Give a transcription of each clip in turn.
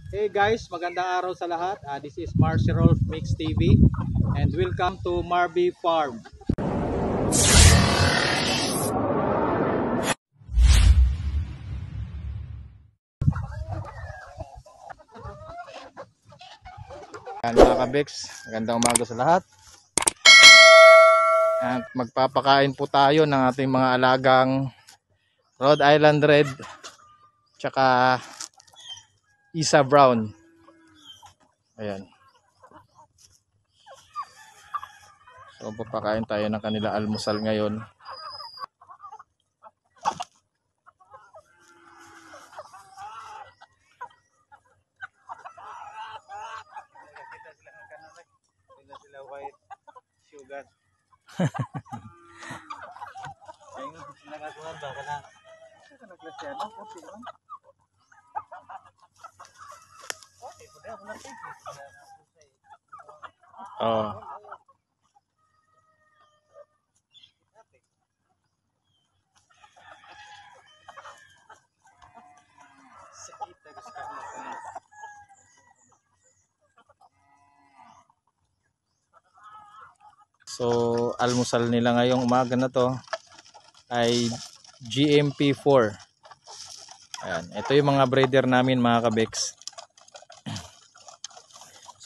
Hey guys, magandang araw sa lahat. This is Marcy Mix TV and welcome to Marby Farm. Yan mga kabex, magandang umaga sa lahat. At magpapakain po tayo ng ating mga alagang Rhode Island Red tsaka Isa Brown. Ayan. So papakain tayo ng kanila almusal ngayon. Oh. So almusal nila ngayong umaga na to ay GMP4. Ayan, ito yung mga breeder namin mga kabex.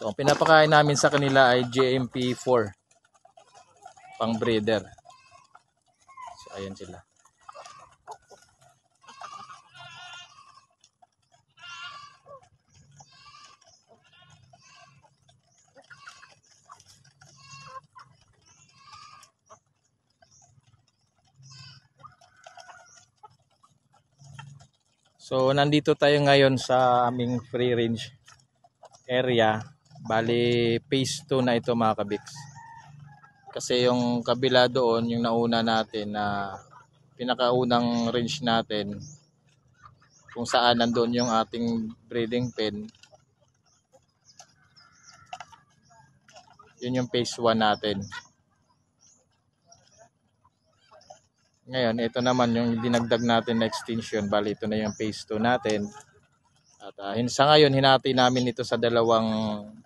So ang pinapakain namin sa kanila ay GMP4 pang breeder. So ayan sila. So nandito tayo ngayon sa aming free range area. Bali phase 2 na ito mga kabix. Kasi yung kabila doon, yung nauna natin na pinakaunang range natin kung saan nandoon yung ating breeding pen. Yun yung phase 1 natin. Ngayon, ito naman yung dinagdag natin na extension. Bali, ito na yung phase 2 natin. At sa ngayon, hinati namin ito sa dalawang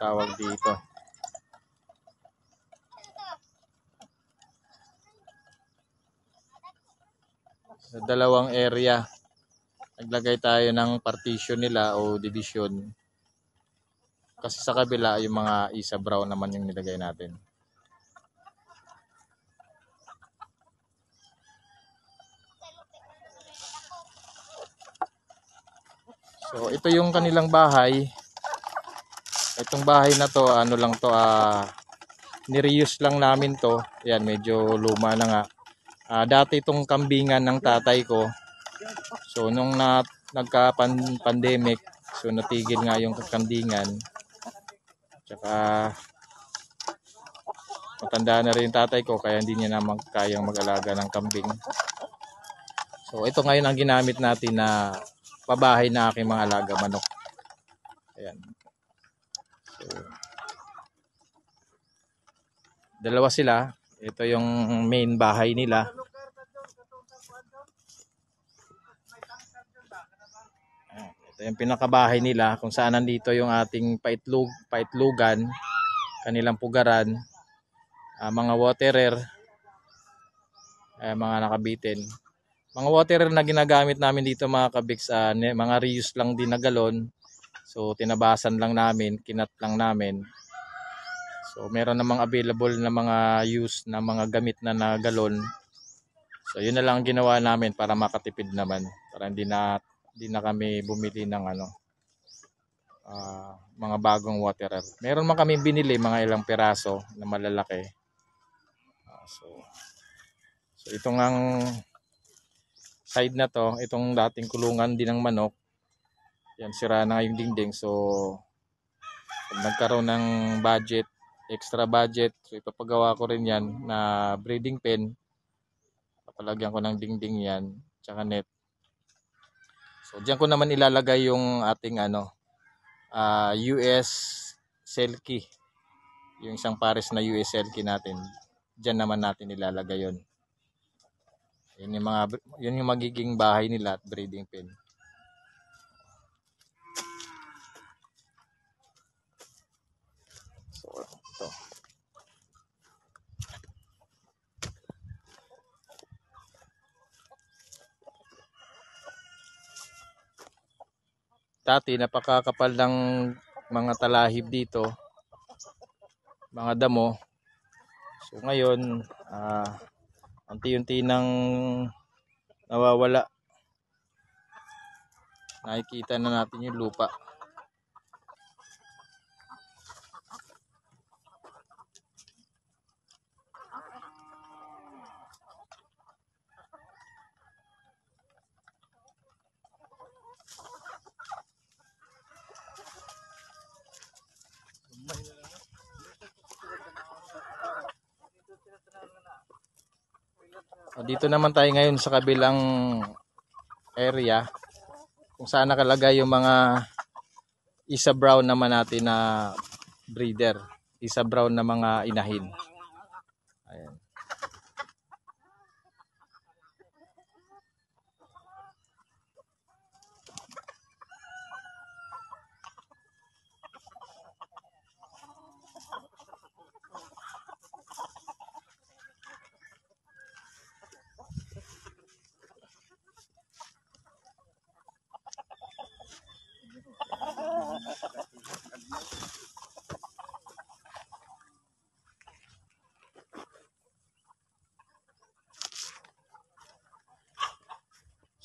tawag dito. Sa dalawang area. Naglagay tayo ng partition nila o division. Kasi sa kabila, yung mga Isa Brown naman yung nilagay natin. So ito yung kanilang bahay. Itong bahay na to, ni-reuse lang namin to. Yan, medyo luma na nga. Dati itong kambingan ng tatay ko. So nung nagka-pandemic, so natigil nga yung kambingan. Tsaka matanda na rin yung tatay ko kaya hindi niya naman kayang mag-alaga ng kambing. So ito ngayon ang ginamit natin na pabahay na aking mga alaga manok. Ayan. So, dalawa sila. Ito yung main bahay nila. Ito yung pinakabahay nila kung saan nandito yung ating paitlugan, kanilang pugaran, mga waterer, mga nakabitin. Mga waterer na ginagamit namin dito mga kabiks, mga reuse lang din na galon. So tinabasan lang namin, kinat lang namin. So meron namang available na mga used na mga gamit na galon. So yun na lang ginawa namin para makatipid naman, para hindi na kami bumili ng mga bagong waterer. Meron man kami binili mga ilang piraso na malalaki. So itong ang side na to, itong dating kulungan din ng manok. Yan, sira na yung dingding. So pag nagkaroon ng budget, extra budget, so ipapagawa ko rin yan na breeding pen. Papalagyan ko ng dingding yan, tsaka net. So diyan ko naman ilalagay yung ating US Selkie. Yung isang pares na US Selkie natin. Diyan naman natin ilalagay yon. Yun yung magiging bahay nila at breeding pen. So, ito. Dati napakakapal ng mga talahib dito, mga damo. So ngayon, unti-unti nang nawawala. Nakikita na natin yung lupa. Dito naman tayo ngayon sa kabilang area kung saan nakalagay yung mga Isa Brown naman natin na breeder. Isa Brown na mga inahin. Ayan.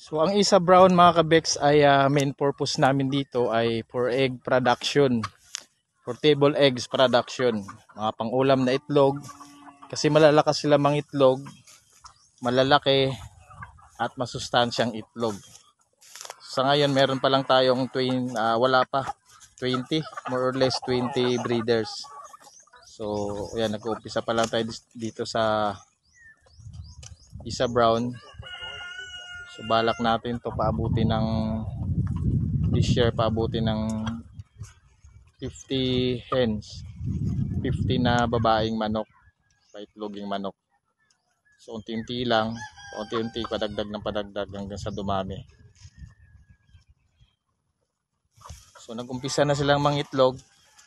So ang Isa Brown mga kabeks ay main purpose namin dito ay for egg production. For table eggs production. Mga pang-ulam na itlog. Kasi malalakas sila mga itlog. Malalaki at masustansyang itlog. Sa ngayon meron pa lang tayong wala pa 20, more or less 20 breeders. So ayan, nag-uumpisa pa lang tayo dito sa Isa Brown. So balak natin to paabutin ng this year, paabutin ng 50 hens, 50 na babaeng manok, paitloging manok. So unti-unti lang, unti-unti padagdag ng padagdag hanggang sa dumami. So nag-umpisa na silang mangitlog.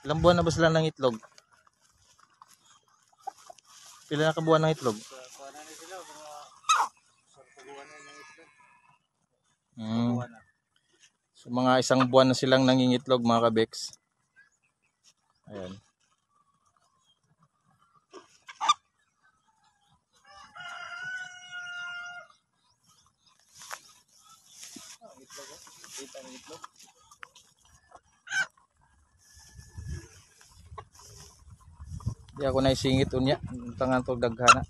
Ilang buwan na ba sila ng itlog? Pila na kabuwan ng itlog? So mga isang buwan na silang nangingitlog mga kabeks. Ayan. Di ako naisingit unya, tangan to daghana.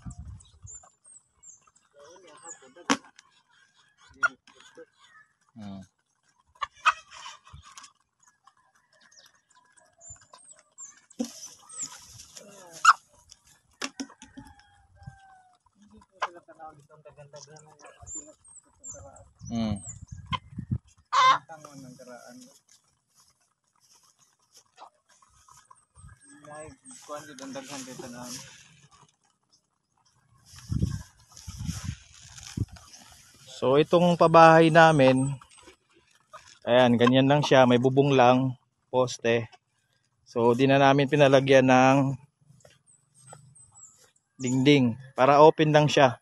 So itong pabahay namin, ayan, ganyan lang siya, may bubong lang, poste. So di na namin pinalagyan ng dingding para open lang siya.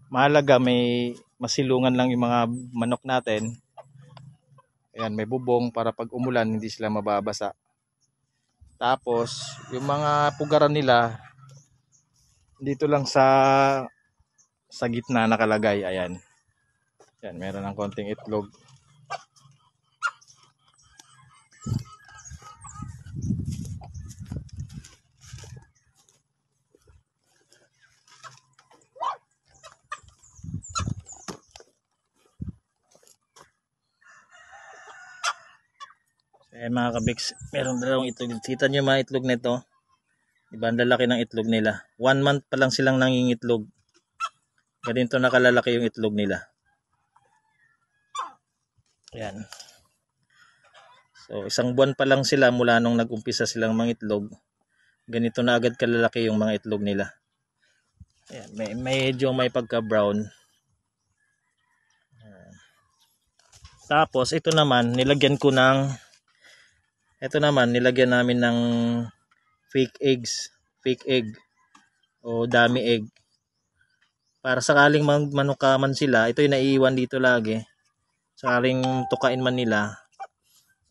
Mahalaga may masilungan lang yung mga manok natin. Ayan, may bubong para pag umulan hindi sila mababasa. Tapos yung mga pugaran nila dito lang sa gitna nakalagay. Ayan. Yan, meron ng konting itlog. Ayan mga kabiks, meron dalawang itlog. Kita nyo mga itlog nito. Diba, ang lalaki ng itlog nila. 1 month pa lang silang nangingitlog. Ganito nakalalaki yung itlog nila. Ayan. So isang buwan pa lang sila mula nung nag-umpisa silang mangitlog. Ganito na agad kalalaki yung mga itlog nila. Ayan, medyo may pagka brown. Tapos ito naman nilagyan namin ng fake egg o dummy egg. Para sakaling manukaman sila, ito yung naiiwan dito lagi. Sakaling tukain man nila,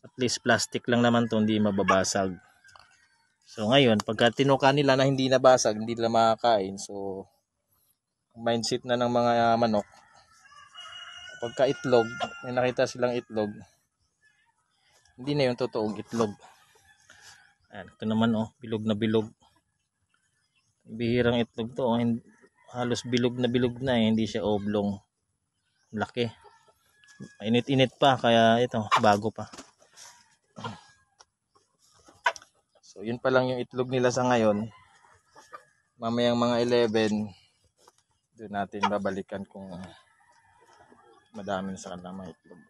at least plastic lang naman to, hindi mababasag. So ngayon, pagka tinuka nila na hindi nabasag, hindi nila makakain. So mindset na ng mga manok, pagka itlog, may nakita silang itlog, hindi na yung totoong itlog. Ayan, ito naman bilog na bilog. Bihirang itlog to, halos bilog na hindi siya oblong. Laki. Init-init pa, kaya ito, bago pa. So yun pa lang yung itlog nila sa ngayon. Mamayang mga 11, doon natin babalikan kung madami sa kanilang mga itlog.